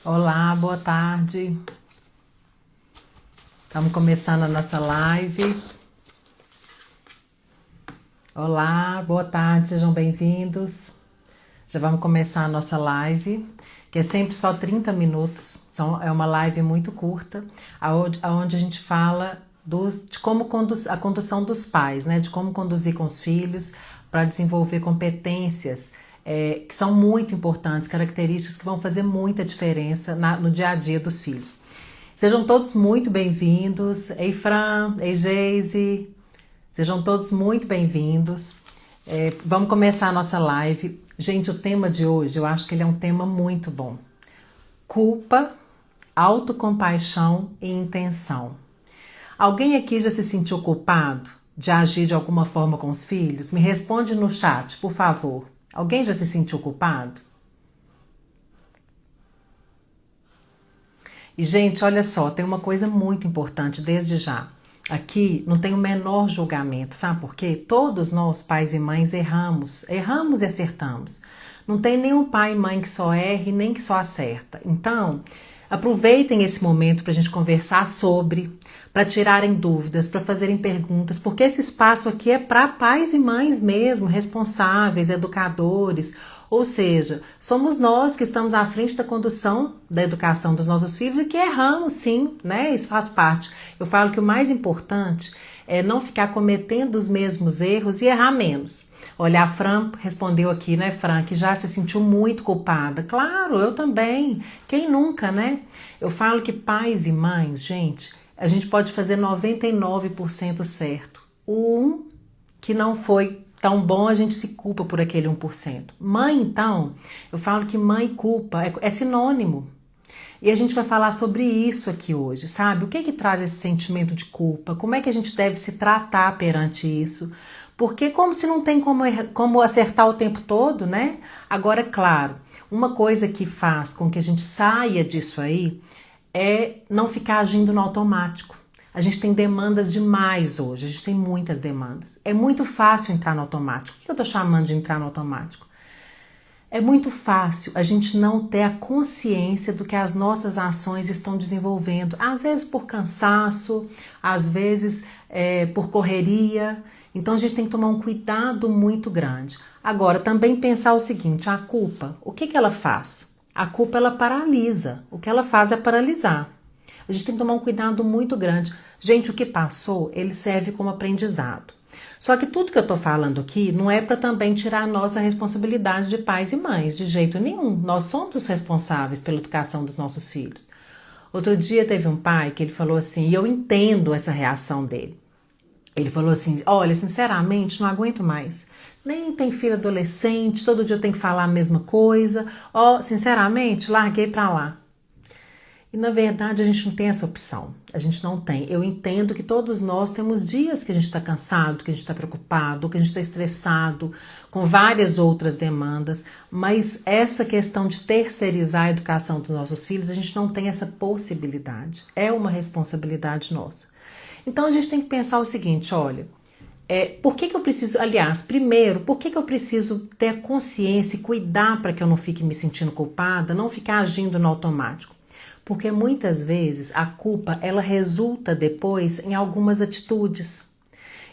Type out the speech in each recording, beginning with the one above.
Olá, boa tarde. Estamos começando a nossa live. Olá, boa tarde, sejam bem-vindos. Já vamos começar a nossa live, que é sempre só 30 minutos. É uma live muito curta, onde a gente fala de como a condução dos pais, né? De como conduzir com os filhos para desenvolver competências que são muito importantes, características que vão fazer muita diferença no dia a dia dos filhos. Sejam todos muito bem-vindos. Ei, Fran, ei, Geise. Sejam todos muito bem-vindos. Vamos começar a nossa live. Gente, o tema de hoje, eu acho que ele é um tema muito bom. Culpa, autocompaixão e intenção. Alguém aqui já se sentiu culpado de agir de alguma forma com os filhos? Me responde no chat, por favor. Alguém já se sentiu culpado? E, gente, olha só, tem uma coisa muito importante desde já. Aqui não tem o menor julgamento, sabe por quê? Todos nós, pais e mães, erramos e acertamos. Não tem nenhum pai e mãe que só erre, nem que só acerta. Então, aproveitem esse momento para a gente conversar sobre, para tirarem dúvidas, para fazerem perguntas, porque esse espaço aqui é para pais e mães mesmo, responsáveis, educadores. Ou seja, somos nós que estamos à frente da condução da educação dos nossos filhos e que erramos, sim, né? Isso faz parte. Eu falo que o mais importante é não ficar cometendo os mesmos erros e errar menos. Olha, a Fran respondeu aqui, né, Fran, que já se sentiu muito culpada. Claro, eu também. Quem nunca, né? Eu falo que pais e mães, gente, a gente pode fazer 99% certo. O que não foi tão bom, a gente se culpa por aquele 1%. Mãe, então, eu falo que mãe e culpa é sinônimo. E a gente vai falar sobre isso aqui hoje, sabe? O que traz esse sentimento de culpa? Como é que a gente deve se tratar perante isso? Porque como se não tem como acertar o tempo todo, né? Agora, claro, uma coisa que faz com que a gente saia disso aí é não ficar agindo no automático. A gente tem demandas demais hoje, a gente tem muitas demandas. É muito fácil entrar no automático. O que eu estou chamando de entrar no automático? É muito fácil a gente não ter a consciência do que as nossas ações estão desenvolvendo. Às vezes por cansaço, às vezes por correria. Então a gente tem que tomar um cuidado muito grande. Agora, também pensar o seguinte, a culpa, o que ela faz? A culpa, ela paralisa. O que ela faz é paralisar. A gente tem que tomar um cuidado muito grande. Gente, o que passou, ele serve como aprendizado. Só que tudo que eu tô falando aqui não é para também tirar a nossa responsabilidade de pais e mães, de jeito nenhum. Nós somos os responsáveis pela educação dos nossos filhos. Outro dia teve um pai que ele falou assim, e eu entendo essa reação dele. Ele falou assim, olha, sinceramente, não aguento mais. Nem tem filho adolescente, todo dia eu tenho que falar a mesma coisa. Sinceramente, larguei pra lá. E na verdade a gente não tem essa opção, a gente não tem. Eu entendo que todos nós temos dias que a gente está cansado, que a gente está preocupado, que a gente está estressado, com várias outras demandas, mas essa questão de terceirizar a educação dos nossos filhos, a gente não tem essa possibilidade, é uma responsabilidade nossa. Então a gente tem que pensar o seguinte, olha, por que eu preciso, aliás, primeiro, por que eu preciso ter consciência e cuidar para que eu não fique me sentindo culpada, não ficar agindo no automático? Porque muitas vezes a culpa, ela resulta depois em algumas atitudes.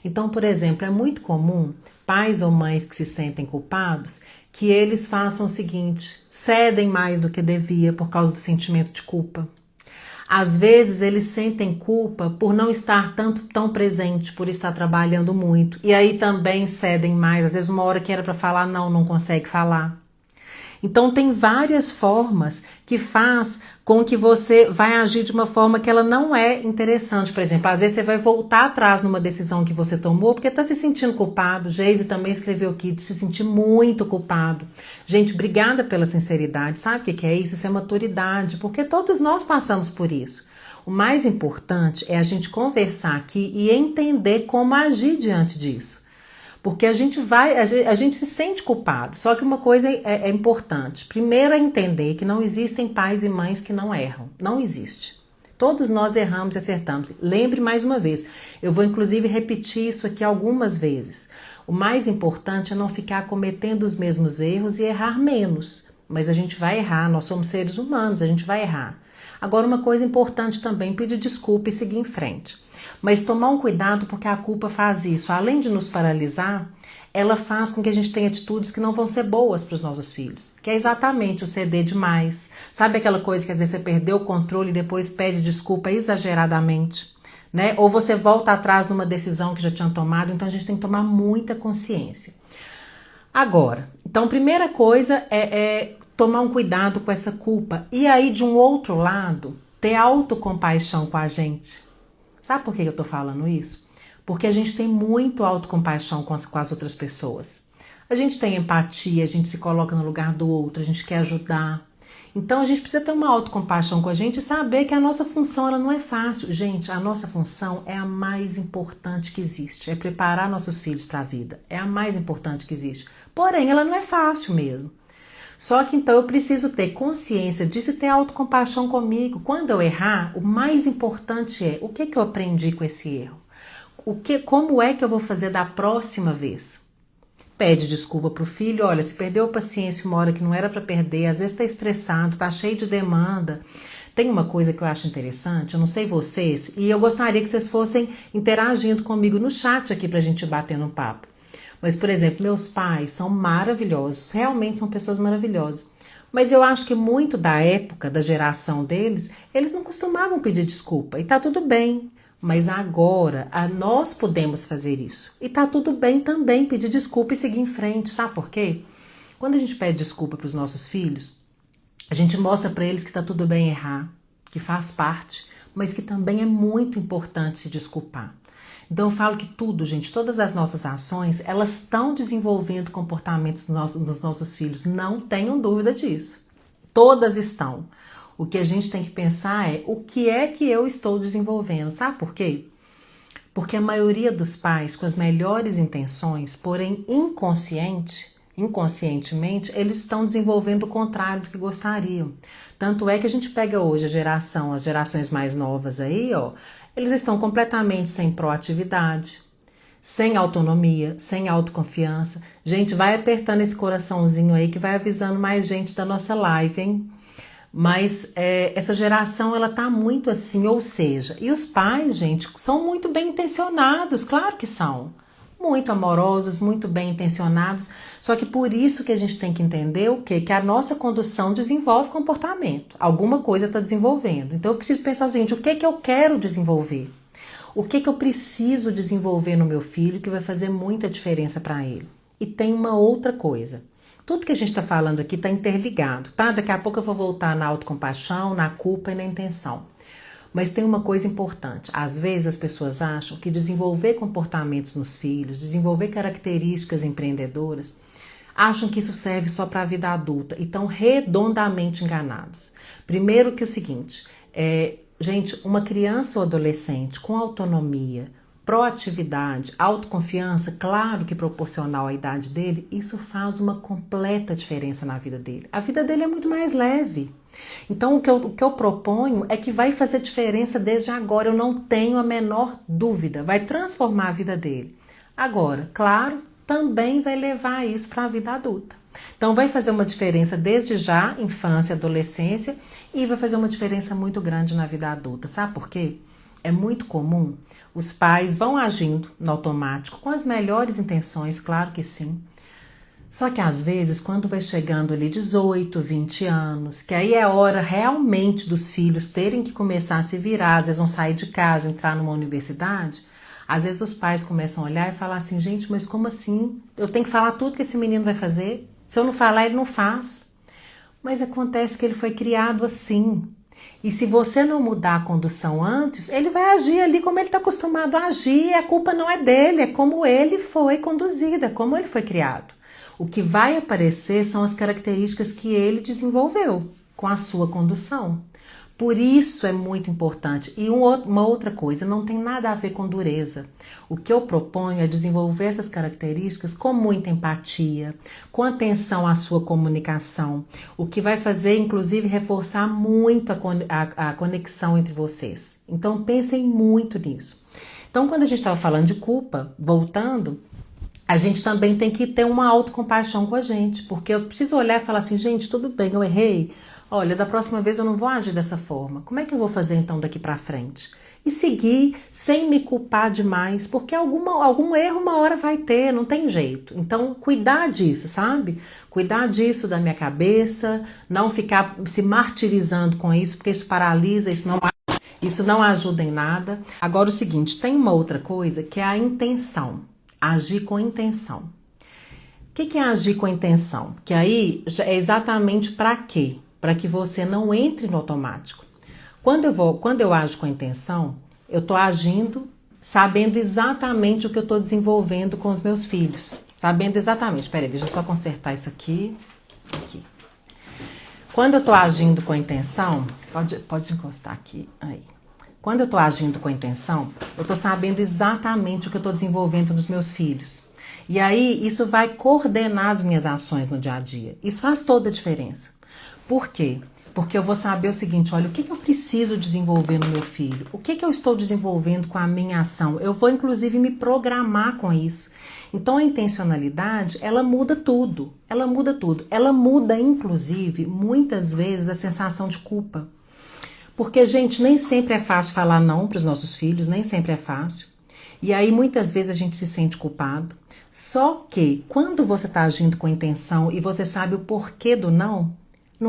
Então, por exemplo, é muito comum pais ou mães que se sentem culpados, que eles façam o seguinte, cedem mais do que devia por causa do sentimento de culpa. Às vezes eles sentem culpa por não estar tão presente, por estar trabalhando muito. E aí também cedem mais, às vezes uma hora que era para falar, não consegue falar. Então tem várias formas que faz com que você vai agir de uma forma que ela não é interessante. Por exemplo, às vezes você vai voltar atrás numa decisão que você tomou porque está se sentindo culpado. Geise também escreveu aqui de se sentir muito culpado. Gente, obrigada pela sinceridade. Sabe o que é isso? Isso é maturidade, porque todos nós passamos por isso. O mais importante é a gente conversar aqui e entender como agir diante disso. Porque a gente se sente culpado. Só que uma coisa é importante. Primeiro é entender que não existem pais e mães que não erram. Não existe. Todos nós erramos e acertamos. Lembre mais uma vez. Eu vou inclusive repetir isso aqui algumas vezes. O mais importante é não ficar cometendo os mesmos erros e errar menos. mas a gente vai errar, nós somos seres humanos, a gente vai errar. Agora, uma coisa importante também, pedir desculpa e seguir em frente. Mas tomar um cuidado, porque a culpa faz isso. Além de nos paralisar, ela faz com que a gente tenha atitudes que não vão ser boas para os nossos filhos. Que é exatamente o ceder demais. Sabe aquela coisa que às vezes você perdeu o controle e depois pede desculpa exageradamente? Né? Ou você volta atrás numa decisão que já tinha tomado. Então a gente tem que tomar muita consciência. Agora, então, primeira coisa é tomar um cuidado com essa culpa. E aí, de um outro lado, ter autocompaixão com a gente. Sabe por que eu tô falando isso? Porque a gente tem muito autocompaixão com as outras pessoas. A gente tem empatia, a gente se coloca no lugar do outro, a gente quer ajudar. Então, a gente precisa ter uma autocompaixão com a gente e saber que a nossa função ela não é fácil. Gente, a nossa função é a mais importante que existe. É preparar nossos filhos para a vida. É a mais importante que existe. Porém, ela não é fácil mesmo. Só que então eu preciso ter consciência disso e ter autocompaixão comigo. Quando eu errar, o mais importante é o que eu aprendi com esse erro? Como é que eu vou fazer da próxima vez? Pede desculpa pro filho, olha, se perdeu a paciência uma hora que não era para perder, às vezes está estressado, está cheio de demanda. Tem uma coisa que eu acho interessante, eu não sei vocês, e eu gostaria que vocês fossem interagindo comigo no chat aqui pra gente bater no papo. Mas, por exemplo, meus pais são maravilhosos, realmente são pessoas maravilhosas. Mas eu acho que muito da época, da geração deles, eles não costumavam pedir desculpa. E tá tudo bem. Mas agora, nós podemos fazer isso. E tá tudo bem também pedir desculpa e seguir em frente. Sabe por quê? Quando a gente pede desculpa para os nossos filhos, a gente mostra para eles que tá tudo bem errar, que faz parte, mas que também é muito importante se desculpar. Então eu falo que tudo, gente, todas as nossas ações, elas estão desenvolvendo comportamentos dos nossos filhos. Não tenham dúvida disso. Todas estão. O que a gente tem que pensar é o que é que eu estou desenvolvendo. Sabe por quê? Porque a maioria dos pais, com as melhores intenções, porém inconscientemente, eles estão desenvolvendo o contrário do que gostariam. Tanto é que a gente pega hoje as gerações mais novas aí, ó, eles estão completamente sem proatividade, sem autonomia, sem autoconfiança. Gente, vai apertando esse coraçãozinho aí que vai avisando mais gente da nossa live, hein? Mas essa geração, ela tá muito assim, ou seja, e os pais, gente, são muito bem intencionados, claro que são. Muito amorosos, muito bem intencionados, só que por isso que a gente tem que entender o quê? Que a nossa condução desenvolve comportamento, alguma coisa está desenvolvendo. Então eu preciso pensar o seguinte, o que eu quero desenvolver? O que eu preciso desenvolver no meu filho que vai fazer muita diferença para ele? E tem uma outra coisa. Tudo que a gente está falando aqui está interligado, tá? Daqui a pouco eu vou voltar na autocompaixão, na culpa e na intenção. Mas tem uma coisa importante. Às vezes as pessoas acham que desenvolver comportamentos nos filhos, desenvolver características empreendedoras, acham que isso serve só para a vida adulta e estão redondamente enganados. Primeiro que o seguinte, gente, uma criança ou adolescente com autonomia, proatividade, autoconfiança, claro que proporcional à idade dele, isso faz uma completa diferença na vida dele. A vida dele é muito mais leve. Então, o que eu proponho é que vai fazer diferença desde agora, eu não tenho a menor dúvida, vai transformar a vida dele. Agora, claro, também vai levar isso para a vida adulta. Então, vai fazer uma diferença desde já, infância, adolescência, e vai fazer uma diferença muito grande na vida adulta. Sabe por quê? É muito comum, os pais vão agindo no automático, com as melhores intenções, claro que sim. Só que às vezes, quando vai chegando ali 18, 20 anos, que aí é hora realmente dos filhos terem que começar a se virar, às vezes vão sair de casa, entrar numa universidade, às vezes os pais começam a olhar e falar assim, gente, mas como assim? Eu tenho que falar tudo que esse menino vai fazer? Se eu não falar, ele não faz. Mas acontece que ele foi criado assim. E se você não mudar a condução antes, ele vai agir ali como ele está acostumado a agir. E a culpa não é dele, é como ele foi conduzido, é como ele foi criado. O que vai aparecer são as características que ele desenvolveu com a sua condução. Por isso é muito importante. E uma outra coisa, não tem nada a ver com dureza. O que eu proponho é desenvolver essas características com muita empatia, com atenção à sua comunicação, o que vai fazer, inclusive, reforçar muito a conexão entre vocês. Então, pensem muito nisso. Então, quando a gente estava falando de culpa, voltando, a gente também tem que ter uma autocompaixão com a gente, porque eu preciso olhar e falar assim, gente, tudo bem, eu errei. Olha, da próxima vez eu não vou agir dessa forma. Como é que eu vou fazer então daqui para frente? E seguir sem me culpar demais, porque algum erro uma hora vai ter, não tem jeito. Então, cuidar disso, sabe? Cuidar disso da minha cabeça, não ficar se martirizando com isso, porque isso paralisa, isso não ajuda em nada. Agora, o seguinte, tem uma outra coisa que é a intenção. Agir com intenção. O que é agir com intenção? Que aí é exatamente para quê? Para que você não entre no automático. Quando eu ajo com intenção, eu estou agindo sabendo exatamente o que eu estou desenvolvendo com os meus filhos. Sabendo exatamente. Peraí, deixa eu só consertar isso aqui. Quando eu estou agindo com intenção, pode encostar aqui, aí. Quando eu estou agindo com intenção, eu estou sabendo exatamente o que eu estou desenvolvendo nos meus filhos. E aí, isso vai coordenar as minhas ações no dia a dia. Isso faz toda a diferença. Por quê? Porque eu vou saber o seguinte, olha, o que eu preciso desenvolver no meu filho? O que eu estou desenvolvendo com a minha ação? Eu vou, inclusive, me programar com isso. Então, a intencionalidade, ela muda tudo. Ela muda tudo. Ela muda, inclusive, muitas vezes, a sensação de culpa. Porque, gente, nem sempre é fácil falar não para os nossos filhos, nem sempre é fácil. E aí, muitas vezes, a gente se sente culpado. Só que, quando você está agindo com intenção e você sabe o porquê do não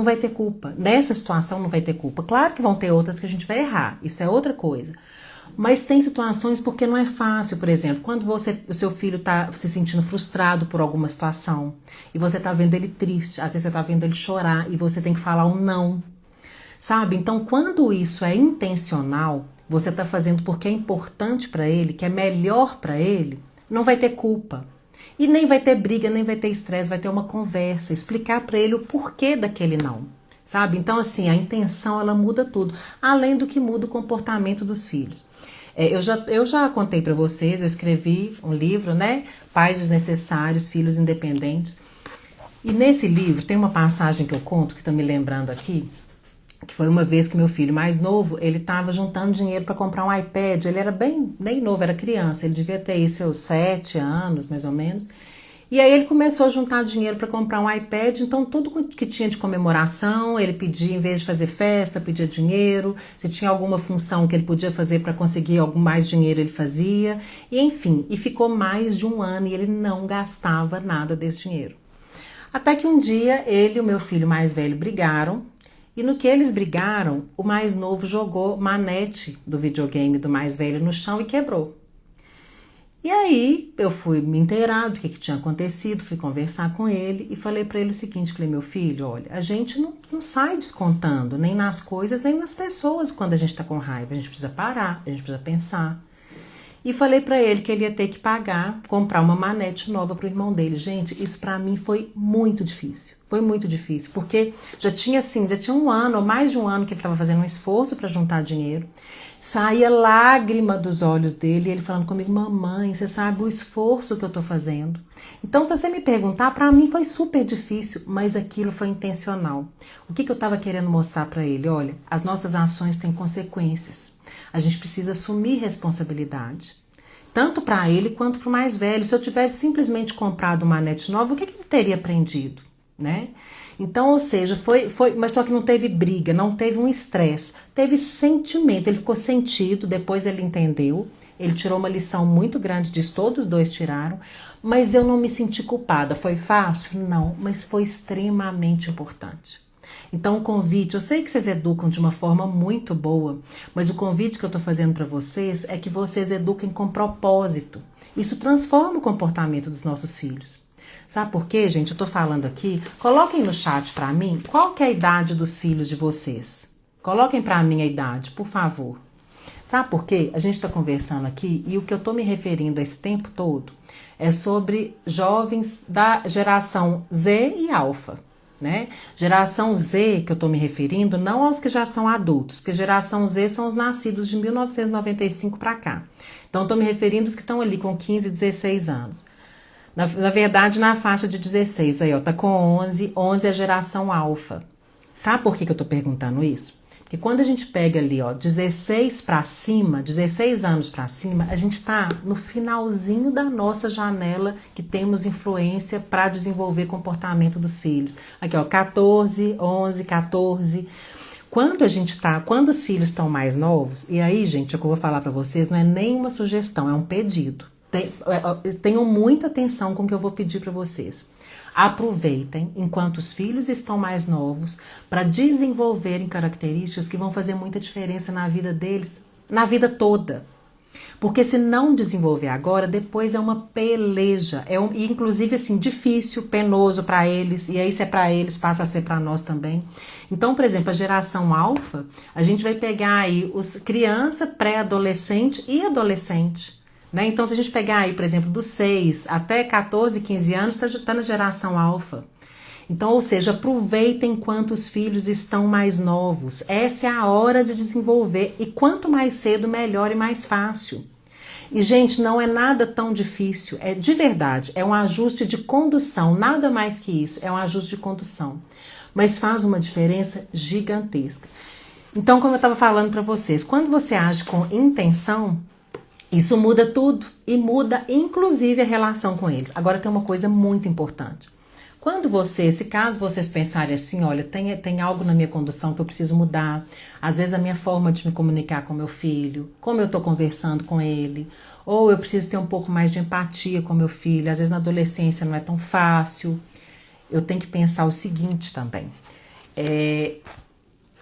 vai ter culpa. Nessa situação não vai ter culpa. Claro que vão ter outras que a gente vai errar, isso é outra coisa. Mas tem situações porque não é fácil, por exemplo, quando o seu filho está se sentindo frustrado por alguma situação e você está vendo ele triste, às vezes você está vendo ele chorar e você tem que falar um não. Sabe? Então, quando isso é intencional, você está fazendo porque é importante para ele, que é melhor para ele, não vai ter culpa. E nem vai ter briga, nem vai ter estresse, vai ter uma conversa, explicar para ele o porquê daquele não, sabe? Então, assim, a intenção, ela muda tudo, além do que muda o comportamento dos filhos. Eu já contei para vocês, eu escrevi um livro, né? Pais Desnecessários, Filhos Independentes. E nesse livro tem uma passagem que eu conto, que estou me lembrando aqui, que foi uma vez que meu filho mais novo, ele estava juntando dinheiro para comprar um iPad, ele era bem novo, era criança, ele devia ter aí seus 7 anos, mais ou menos, e aí ele começou a juntar dinheiro para comprar um iPad, então tudo que tinha de comemoração, ele pedia, em vez de fazer festa, pedia dinheiro, se tinha alguma função que ele podia fazer para conseguir algum mais dinheiro, ele fazia, e enfim, e ficou mais de um ano e ele não gastava nada desse dinheiro. Até que um dia ele e o meu filho mais velho brigaram, e no que eles brigaram, o mais novo jogou manete do videogame do mais velho no chão e quebrou. E aí eu fui me inteirar do que tinha acontecido, fui conversar com ele e falei para ele o seguinte, falei, meu filho, olha, a gente não sai descontando nem nas coisas, nem nas pessoas quando a gente está com raiva, a gente precisa parar, a gente precisa pensar. E falei para ele que ele ia ter que comprar uma manete nova para o irmão dele. Gente, isso para mim foi muito difícil. Foi muito difícil, porque já tinha um ano, ou mais de um ano que ele estava fazendo um esforço para juntar dinheiro. Saía lágrima dos olhos dele, e ele falando comigo, mamãe, você sabe o esforço que eu estou fazendo. Então, se você me perguntar, para mim foi super difícil, mas aquilo foi intencional. O que eu estava querendo mostrar para ele? Olha, as nossas ações têm consequências. A gente precisa assumir responsabilidade. Tanto para ele quanto para o mais velho. Se eu tivesse simplesmente comprado uma manete nova, o que ele teria aprendido? Né? Então, ou seja, mas só que não teve briga, não teve um estresse, teve sentimento, ele ficou sentido, depois ele entendeu, ele tirou uma lição muito grande disso, todos os dois tiraram, mas eu não me senti culpada. Foi fácil? Não, mas foi extremamente importante. Então o convite, eu sei que vocês educam de uma forma muito boa, mas o convite que eu estou fazendo para vocês é que vocês eduquem com propósito. Isso transforma o comportamento dos nossos filhos. Sabe por quê, gente? Eu tô falando aqui. Coloquem no chat pra mim qual que é a idade dos filhos de vocês. Coloquem pra mim a idade, por favor. Sabe por quê? A gente tá conversando aqui e o que eu tô me referindo a esse tempo todo é sobre jovens da geração Z e Alfa, né? Geração Z que eu tô me referindo não aos que já são adultos, porque geração Z são os nascidos de 1995 pra cá. Então eu tô me referindo aos que estão ali com 15, 16 anos. Na verdade, na faixa de 16, aí ó, tá com 11 é geração alfa. Sabe por que eu tô perguntando isso? Porque quando a gente pega ali, ó, 16 para cima, 16 anos para cima, a gente tá no finalzinho da nossa janela que temos influência para desenvolver comportamento dos filhos. Aqui, ó, 14, 11, 14. Quando os filhos estão mais novos, e aí, gente, o que eu vou falar para vocês não é nenhuma sugestão, é um pedido. Tenham muita atenção com o que eu vou pedir para vocês. Aproveitem enquanto os filhos estão mais novos para desenvolverem características que vão fazer muita diferença na vida deles, na vida toda. Porque se não desenvolver agora, depois é uma peleja, e inclusive assim, difícil, penoso para eles, e aí se é para eles, passa a ser para nós também. Então, por exemplo, a geração alfa, a gente vai pegar aí os criança, pré-adolescente e adolescente. Né? Então, se a gente pegar aí, por exemplo, dos 6 até 14, 15 anos, está na geração alfa. Então, ou seja, aproveitem enquanto os filhos estão mais novos. Essa é a hora de desenvolver. E quanto mais cedo, melhor e mais fácil. E, gente, não é nada tão difícil. É de verdade, é um ajuste de condução. Nada mais que isso, é um ajuste de condução. Mas faz uma diferença gigantesca. Então, como eu estava falando para vocês, quando você age com intenção, isso muda tudo. E muda, inclusive, a relação com eles. Agora, tem uma coisa muito importante. Quando se caso vocês pensarem assim, olha, tem algo na minha condução que eu preciso mudar, às vezes a minha forma de me comunicar com meu filho, como eu estou conversando com ele, ou eu preciso ter um pouco mais de empatia com meu filho, às vezes na adolescência não é tão fácil, eu tenho que pensar o seguinte também,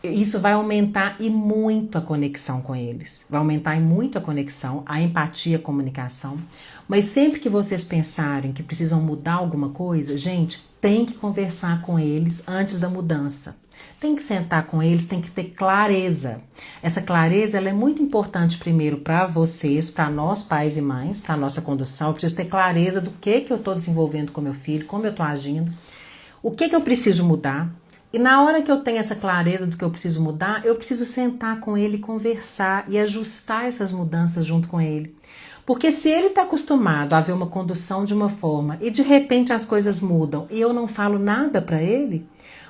isso vai aumentar e muito a conexão com eles. Vai aumentar e muito a conexão, a empatia, a comunicação. Mas sempre que vocês pensarem que precisam mudar alguma coisa, gente, tem que conversar com eles antes da mudança. Tem que sentar com eles, tem que ter clareza. Essa clareza ela é muito importante primeiro para vocês, para nós pais e mães, para a nossa condução. Eu preciso ter clareza do que eu estou desenvolvendo com meu filho, como eu estou agindo, o que eu preciso mudar. E na hora que eu tenho essa clareza do que eu preciso mudar, eu preciso sentar com ele, conversar e ajustar essas mudanças junto com ele. Porque se ele está acostumado a ver uma condução de uma forma e de repente as coisas mudam e eu não falo nada para ele,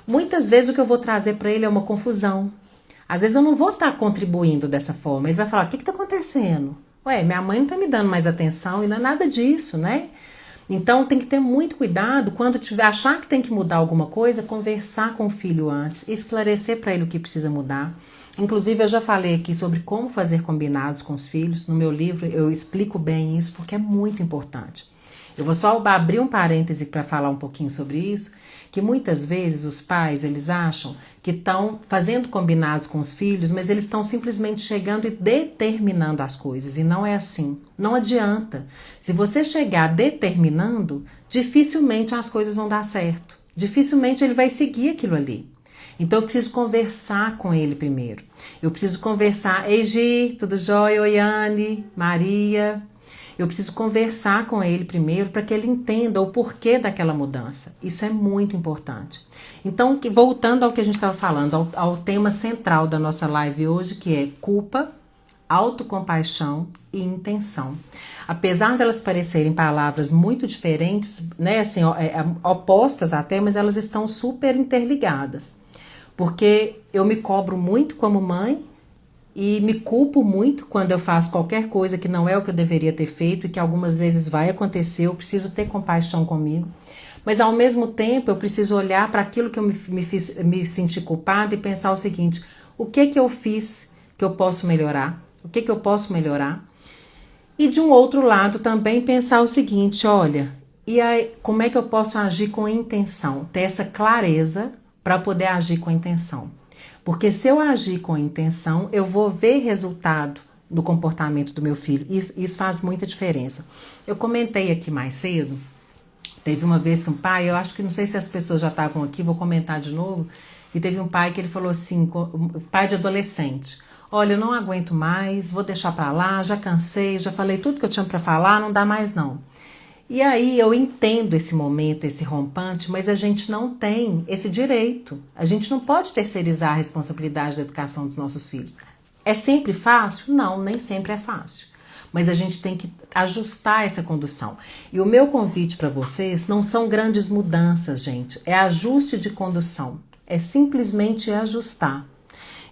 muitas vezes o que eu vou trazer para ele é uma confusão. Às vezes eu não vou estar contribuindo dessa forma. Ele vai falar, o que está acontecendo? Ué, minha mãe não está me dando mais atenção e não é nada disso, né? Então tem que ter muito cuidado quando achar que tem que mudar alguma coisa, conversar com o filho antes, esclarecer para ele o que precisa mudar. Inclusive eu já falei aqui sobre como fazer combinados com os filhos, no meu livro eu explico bem isso porque é muito importante. Eu vou só abrir um parêntese para falar um pouquinho sobre isso, que muitas vezes os pais eles acham que estão fazendo combinados com os filhos, mas eles estão simplesmente chegando e determinando as coisas, e não é assim. Não adianta. Se você chegar determinando, dificilmente as coisas vão dar certo. Dificilmente ele vai seguir aquilo ali. Então eu preciso conversar com ele primeiro. Eu preciso conversar, ei Gi, tudo jóia? Oi Anne, Maria. Eu preciso conversar com ele primeiro para que ele entenda o porquê daquela mudança. Isso é muito importante. Então, voltando ao que a gente estava falando, ao tema central da nossa live hoje, que é culpa, autocompaixão e intenção. Apesar delas parecerem palavras muito diferentes, né, assim, opostas até, mas elas estão super interligadas. Porque eu me cobro muito como mãe, e me culpo muito quando eu faço qualquer coisa que não é o que eu deveria ter feito e que algumas vezes vai acontecer, eu preciso ter compaixão comigo. Mas ao mesmo tempo eu preciso olhar para aquilo que eu me senti culpada e pensar o seguinte, o que eu fiz que eu posso melhorar? O que eu posso melhorar? E de um outro lado também pensar o seguinte, olha, e aí, como é que eu posso agir com intenção? Ter essa clareza para poder agir com intenção. Porque se eu agir com intenção, eu vou ver resultado do comportamento do meu filho. E isso faz muita diferença. Eu comentei aqui mais cedo, teve uma vez que um pai, eu acho que não sei se as pessoas já estavam aqui, vou comentar de novo, e teve um pai que ele falou assim, pai de adolescente, olha, eu não aguento mais, vou deixar pra lá, já cansei, já falei tudo que eu tinha pra falar, não dá mais não. E aí eu entendo esse momento, esse rompante, mas a gente não tem esse direito. A gente não pode terceirizar a responsabilidade da educação dos nossos filhos. É sempre fácil? Não, nem sempre é fácil. Mas a gente tem que ajustar essa condução. E o meu convite para vocês não são grandes mudanças, gente. É ajuste de condução. É simplesmente ajustar.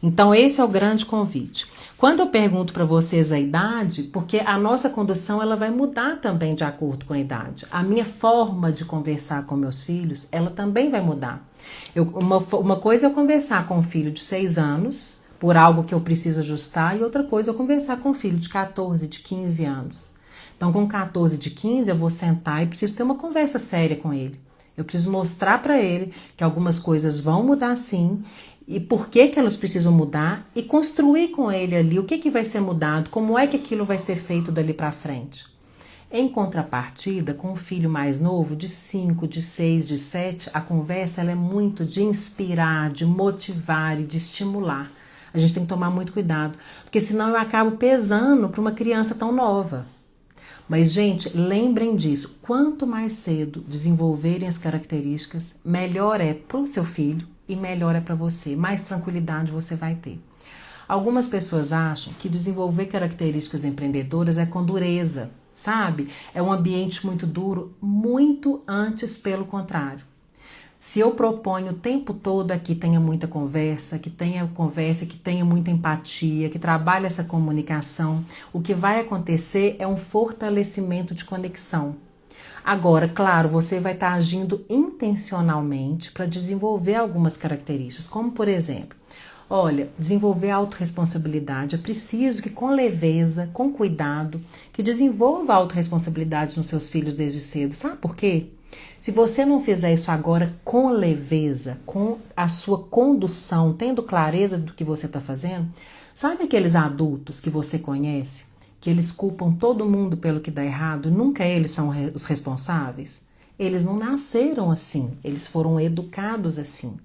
Então, esse é o grande convite. Quando eu pergunto para vocês a idade, porque a nossa condução ela vai mudar também de acordo com a idade. A minha forma de conversar com meus filhos, ela também vai mudar. Uma coisa é eu conversar com um filho de 6 anos, por algo que eu preciso ajustar, e outra coisa é eu conversar com um filho de 14, de 15 anos. Então, com 14, de 15, eu vou sentar e preciso ter uma conversa séria com ele. Eu preciso mostrar para ele que algumas coisas vão mudar sim, e por que que elas precisam mudar, e construir com ele ali o que que vai ser mudado, como é que aquilo vai ser feito dali para frente. Em contrapartida, com o filho mais novo, de 5, de 6, de 7, a conversa ela é muito de inspirar, de motivar e de estimular. A gente tem que tomar muito cuidado, porque senão eu acabo pesando para uma criança tão nova. Mas, gente, lembrem disso. Quanto mais cedo desenvolverem as características, melhor é para o seu filho e melhor é para você. Mais tranquilidade você vai ter. Algumas pessoas acham que desenvolver características empreendedoras é com dureza, sabe? É um ambiente muito duro, muito antes pelo contrário. Se eu proponho o tempo todo que tenha muita conversa, que tenha muita empatia, que trabalhe essa comunicação, o que vai acontecer é um fortalecimento de conexão. Agora, claro, você vai estar agindo intencionalmente para desenvolver algumas características, como por exemplo, olha, desenvolver a autorresponsabilidade. É preciso que com leveza, com cuidado, que desenvolva a autorresponsabilidade nos seus filhos desde cedo. Sabe por quê? Se você não fizer isso agora com leveza, com a sua condução, tendo clareza do que você está fazendo, sabe aqueles adultos que você conhece, que eles culpam todo mundo pelo que dá errado, nunca eles são os responsáveis? Eles não nasceram assim, eles foram educados assim.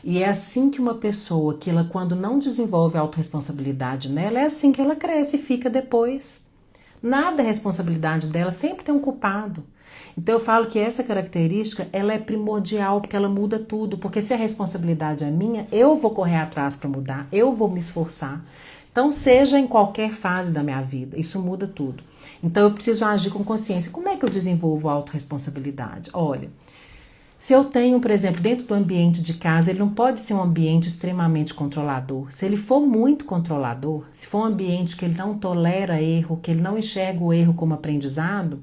E é assim que uma pessoa, que ela quando não desenvolve a autorresponsabilidade nela, é assim que ela cresce e fica depois. Nada é responsabilidade dela, sempre tem um culpado. Então eu falo que essa característica ela é primordial, porque ela muda tudo, porque se a responsabilidade é minha, eu vou correr atrás para mudar, eu vou me esforçar. Então seja em qualquer fase da minha vida, isso muda tudo. Então eu preciso agir com consciência. Como é que eu desenvolvo a autorresponsabilidade? Olha, se eu tenho, por exemplo, dentro do ambiente de casa, ele não pode ser um ambiente extremamente controlador. Se ele for muito controlador, se for um ambiente que ele não tolera erro, que ele não enxerga o erro como aprendizado,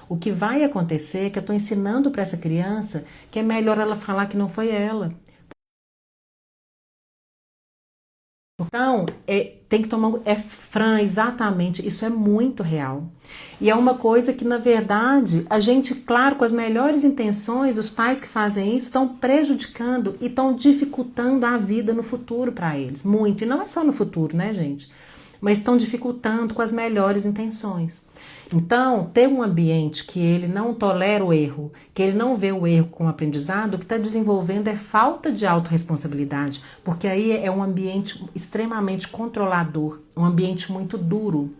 o que vai acontecer é que eu estou ensinando para essa criança que é melhor ela falar que não foi ela. Então, tem que tomar. Fran, exatamente, isso é muito real. E é uma coisa que, na verdade, a gente, claro, com as melhores intenções, os pais que fazem isso estão prejudicando e estão dificultando a vida no futuro para eles. Muito. E não é só no futuro, né, gente? Mas estão dificultando com as melhores intenções. Então, ter um ambiente que ele não tolera o erro, que ele não vê o erro como aprendizado, o que está desenvolvendo é falta de autorresponsabilidade, porque aí é um ambiente extremamente controlador, um ambiente muito duro.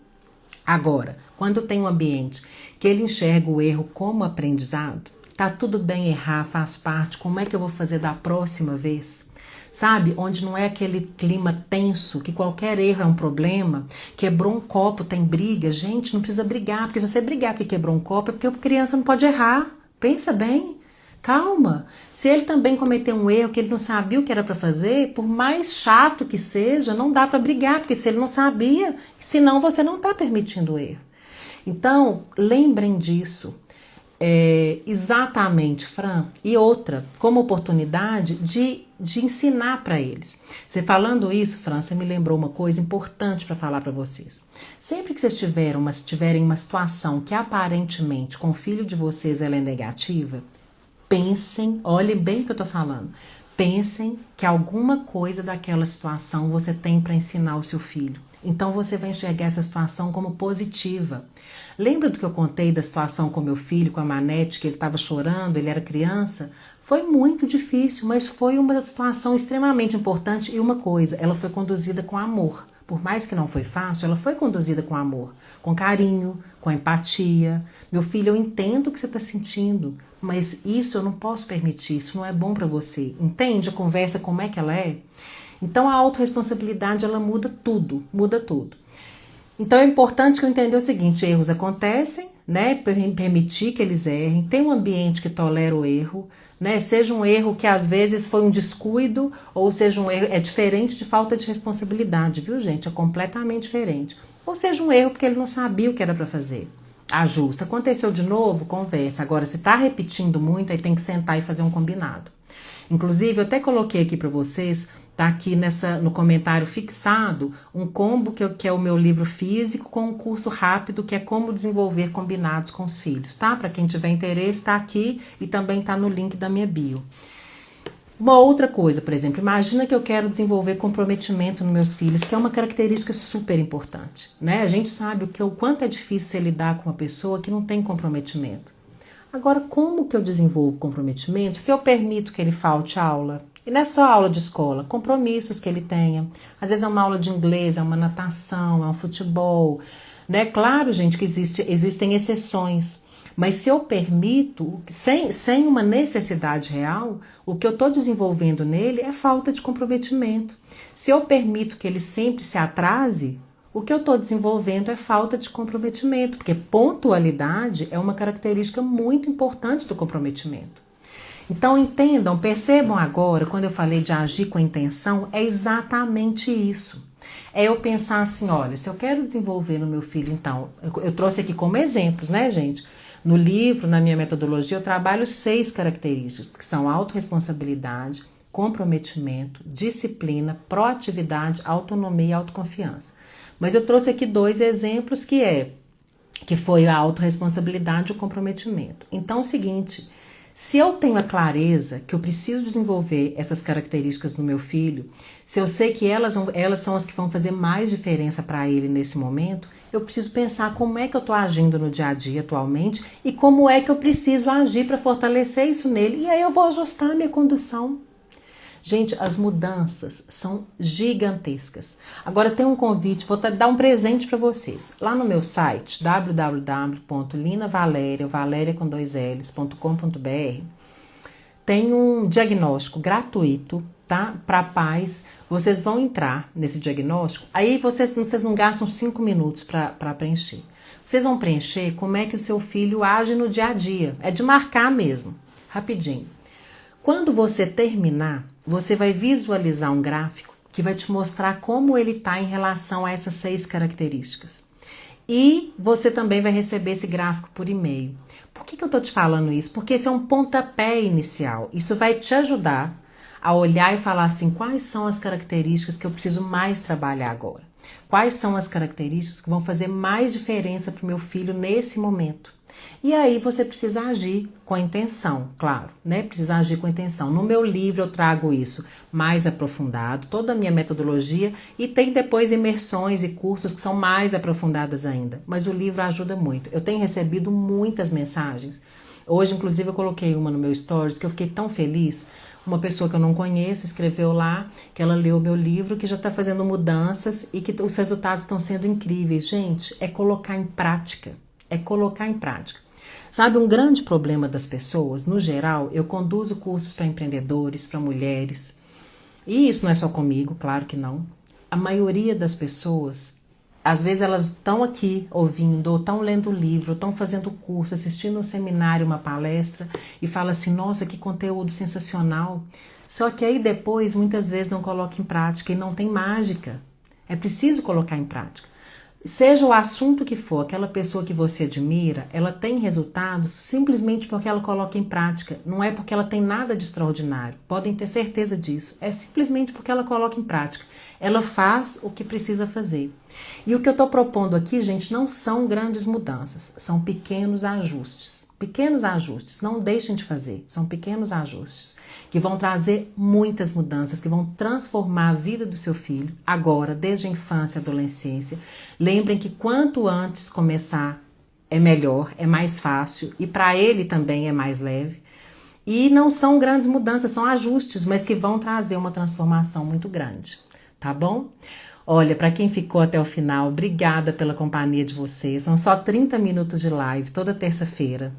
Agora, quando tem um ambiente que ele enxerga o erro como aprendizado, tá tudo bem errar, faz parte, como é que eu vou fazer da próxima vez? Sabe? Onde não é aquele clima tenso, que qualquer erro é um problema, quebrou um copo, tem briga. Gente, não precisa brigar, porque se você brigar porque quebrou um copo, é porque a criança não pode errar. Pensa bem, calma. Se ele também cometeu um erro que ele não sabia o que era para fazer, por mais chato que seja, não dá para brigar, porque se ele não sabia, senão você não está permitindo o erro. Então, lembrem disso. Exatamente, Fran. E outra, como oportunidade de ensinar para eles. Você falando isso, Fran, você me lembrou uma coisa importante para falar para vocês. Sempre que vocês tiverem uma situação que aparentemente com o filho de vocês ela é negativa, pensem, olhem bem o que eu estou falando. Pensem que alguma coisa daquela situação você tem para ensinar o seu filho. Então você vai enxergar essa situação como positiva. Lembra do que eu contei da situação com meu filho, com a Manete, que ele estava chorando, ele era criança? Foi muito difícil, mas foi uma situação extremamente importante e uma coisa, ela foi conduzida com amor. Por mais que não foi fácil, ela foi conduzida com amor, com carinho, com empatia. Meu filho, eu entendo o que você está sentindo, mas isso eu não posso permitir, isso não é bom para você. Entende a conversa como é que ela é? Então a autorresponsabilidade ela muda tudo, muda tudo. Então é importante que eu entenda o seguinte, erros acontecem, né? Permitir que eles errem, ter um ambiente que tolera o erro, né? Seja um erro que às vezes foi um descuido, ou seja um erro, é diferente de falta de responsabilidade, viu, gente? É completamente diferente. Ou seja um erro porque ele não sabia o que era para fazer. Ajusta. Aconteceu de novo, conversa. Agora, se tá repetindo muito, aí tem que sentar e fazer um combinado. Inclusive, eu até coloquei aqui para vocês, tá aqui no comentário fixado, um combo que é o meu livro físico com um curso rápido que é como desenvolver combinados com os filhos, tá? Para quem tiver interesse, tá aqui e também tá no link da minha bio. Uma outra coisa, por exemplo, imagina que eu quero desenvolver comprometimento nos meus filhos, que é uma característica super importante, né? A gente sabe o quanto é difícil você lidar com uma pessoa que não tem comprometimento. Agora, como que eu desenvolvo comprometimento se eu permito que ele falte aula? E não é só aula de escola, compromissos que ele tenha. Às vezes é uma aula de inglês, é uma natação, é um futebol, né? Claro, gente, que existem exceções. Mas se eu permito, sem uma necessidade real, o que eu estou desenvolvendo nele é falta de comprometimento. Se eu permito que ele sempre se atrase, o que eu estou desenvolvendo é falta de comprometimento, porque pontualidade é uma característica muito importante do comprometimento. Então entendam, percebam agora, quando eu falei de agir com intenção, é exatamente isso. É eu pensar assim, olha, se eu quero desenvolver no meu filho, então, eu trouxe aqui como exemplos, né, gente? No livro, na minha metodologia, eu trabalho 6 características, que são autorresponsabilidade, comprometimento, disciplina, proatividade, autonomia e autoconfiança. Mas eu trouxe aqui 2 exemplos que foi a autorresponsabilidade e o comprometimento. Então é o seguinte, se eu tenho a clareza que eu preciso desenvolver essas características no meu filho, se eu sei que elas são as que vão fazer mais diferença para ele nesse momento, eu preciso pensar como é que eu estou agindo no dia a dia atualmente e como é que eu preciso agir para fortalecer isso nele. E aí eu vou ajustar a minha condução. Gente, as mudanças são gigantescas. Agora tem um convite, vou dar um presente para vocês. Lá no meu site, www.linavaleria.com.br, tem um diagnóstico gratuito, tá? Para pais. Vocês vão entrar nesse diagnóstico, aí vocês não gastam 5 minutos para preencher. Vocês vão preencher como é que o seu filho age no dia a dia. É de marcar mesmo, rapidinho. Quando você terminar, você vai visualizar um gráfico que vai te mostrar como ele está em relação a essas 6 características. E você também vai receber esse gráfico por e-mail. Por que eu estou te falando isso? Porque esse é um pontapé inicial. Isso vai te ajudar a olhar e falar assim, quais são as características que eu preciso mais trabalhar agora? Quais são as características que vão fazer mais diferença para o meu filho nesse momento? E aí você precisa agir com a intenção, claro, né? Precisa agir com a intenção. No meu livro eu trago isso mais aprofundado, toda a minha metodologia, e tem depois imersões e cursos que são mais aprofundadas ainda. Mas o livro ajuda muito. Eu tenho recebido muitas mensagens. Hoje, inclusive, eu coloquei uma no meu stories que eu fiquei tão feliz. Uma pessoa que eu não conheço escreveu lá que ela leu o meu livro, que já está fazendo mudanças e que os resultados estão sendo incríveis. Gente, é colocar em prática. É colocar em prática. Sabe, um grande problema das pessoas, no geral, eu conduzo cursos para empreendedores, para mulheres, e isso não é só comigo, claro que não. A maioria das pessoas, às vezes elas estão aqui ouvindo, ou estão lendo o livro, estão fazendo curso, assistindo um seminário, uma palestra, e fala assim, nossa, que conteúdo sensacional. Só que aí depois, muitas vezes, não coloca em prática e não tem mágica. É preciso colocar em prática. Seja o assunto que for, aquela pessoa que você admira, ela tem resultados simplesmente porque ela coloca em prática. Não é porque ela tem nada de extraordinário. Podem ter certeza disso. É simplesmente porque ela coloca em prática. Ela faz o que precisa fazer. E o que eu estou propondo aqui, gente, não são grandes mudanças. São pequenos ajustes. Pequenos ajustes. Não deixem de fazer. São pequenos ajustes que vão trazer muitas mudanças, que vão transformar a vida do seu filho, agora, desde a infância e adolescência. Lembrem que quanto antes começar é melhor, é mais fácil e para ele também é mais leve. E não são grandes mudanças, são ajustes, mas que vão trazer uma transformação muito grande, tá bom? Olha, para quem ficou até o final, obrigada pela companhia de vocês. São só 30 minutos de live, toda terça-feira.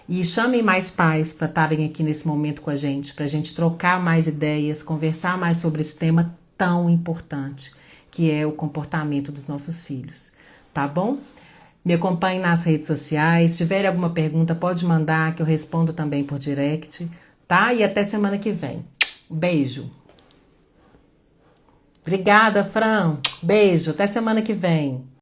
E chamem mais pais para estarem aqui nesse momento com a gente, para a gente trocar mais ideias, conversar mais sobre esse tema tão importante, que é o comportamento dos nossos filhos, tá bom? Me acompanhe nas redes sociais, se tiver alguma pergunta pode mandar, que eu respondo também por direct, tá? E até semana que vem. Beijo. Obrigada, Fran. Beijo, até semana que vem.